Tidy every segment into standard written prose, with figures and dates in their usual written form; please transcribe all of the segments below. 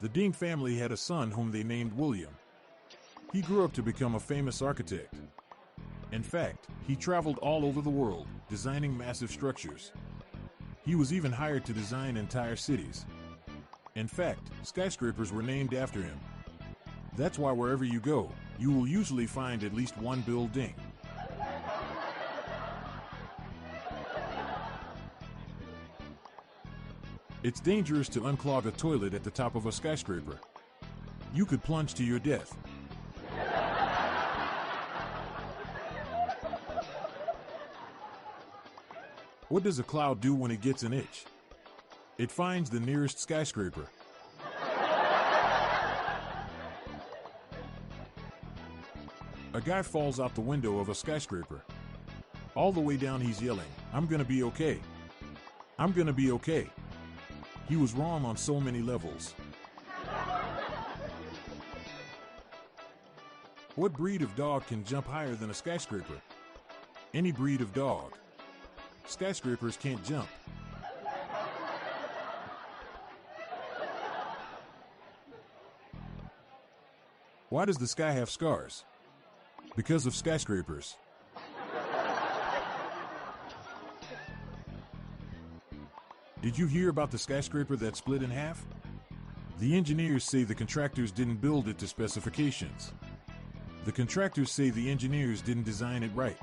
The Ding family had a son whom they named William. He grew up to become a famous architect. In fact, he traveled all over the world, designing massive structures. He was even hired to design entire cities. In fact, skyscrapers were named after him. That's why wherever you go, you will usually find at least one building. It's dangerous to unclog a toilet at the top of a skyscraper. You could plunge to your death. What does a cloud do when it gets an itch? It finds the nearest skyscraper. A guy falls out the window of a skyscraper. All the way down he's yelling, "I'm gonna be okay. I'm gonna be okay." He was wrong on so many levels. What breed of dog can jump higher than a skyscraper? Any breed of dog. Skyscrapers can't jump. Why does the sky have scars? Because of skyscrapers. Did you hear about the skyscraper that split in half? The engineers say the contractors didn't build it to specifications. The contractors say the engineers didn't design it right.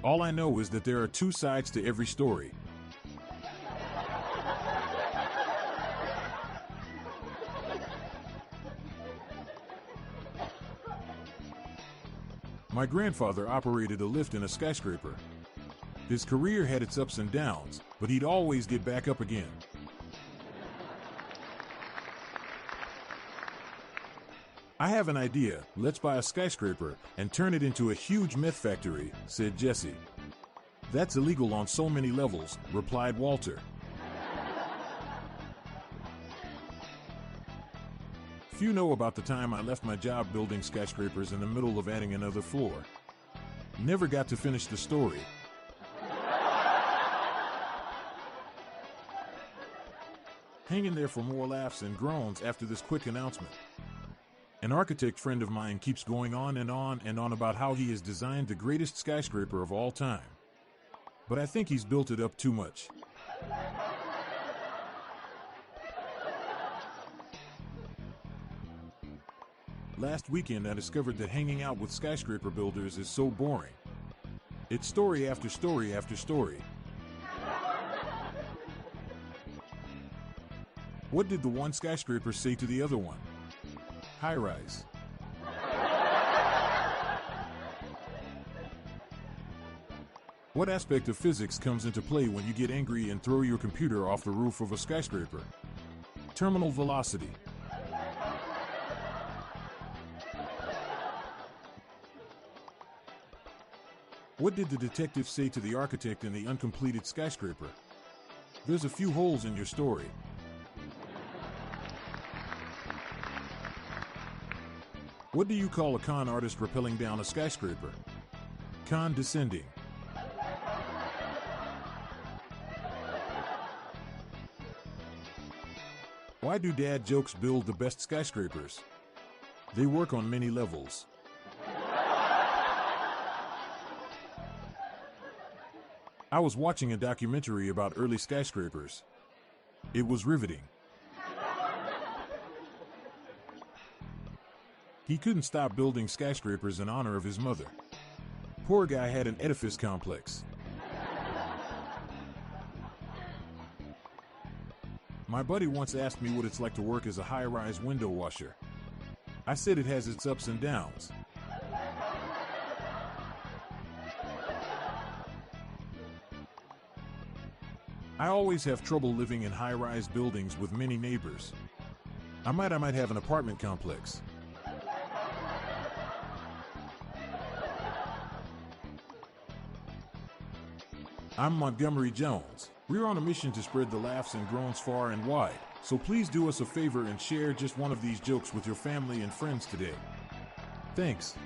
All I know is that there are two sides to every story. My grandfather operated a lift in a skyscraper. His career had its ups and downs, but he'd always get back up again. "I have an idea, let's buy a skyscraper and turn it into a huge meth factory," said Jesse. "That's illegal on so many levels," replied Walter. Few know about the time I left my job building skyscrapers in the middle of adding another floor. Never got to finish the story. Hang in there for more laughs and groans after this quick announcement. An architect friend of mine keeps going on and on and on about how he has designed the greatest skyscraper of all time. But I think he's built it up too much. Last weekend I discovered that hanging out with skyscraper builders is so boring. It's story after story after story. What did the one skyscraper say to the other one? High rise. What aspect of physics comes into play when you get angry and throw your computer off the roof of a skyscraper? Terminal velocity. What did the detective say to the architect in the uncompleted skyscraper? There's a few holes in your story. What do you call a con artist rappelling down a skyscraper? Condescending. Why do dad jokes build the best skyscrapers? They work on many levels. I was watching a documentary about early skyscrapers. It was riveting. He couldn't stop building skyscrapers in honor of his mother. Poor guy had an edifice complex. My buddy once asked me what it's like to work as a high-rise window washer. I said it has its ups and downs. I always have trouble living in high-rise buildings with many neighbors. I might have an apartment complex. I'm Montgomery Jones. We're on a mission to spread the laughs and groans far and wide, so please do us a favor and share just one of these jokes with your family and friends today. Thanks.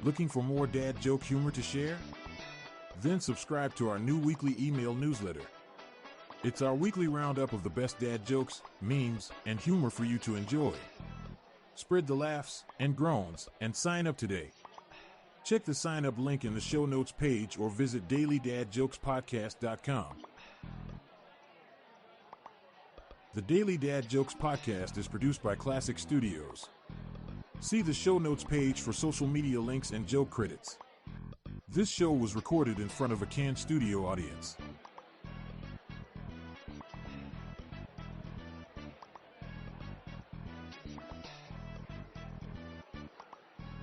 Looking for more dad joke humor to share? Then subscribe to our new weekly email newsletter. It's our weekly roundup of the best dad jokes, memes, and humor for you to enjoy. Spread the laughs and groans and sign up today. Check the sign up link in the show notes page or visit dailydadjokespodcast.com. The Daily Dad Jokes Podcast is produced by Classic Studios. See the show notes page for social media links and joke credits. This show was recorded in front of a canned studio audience.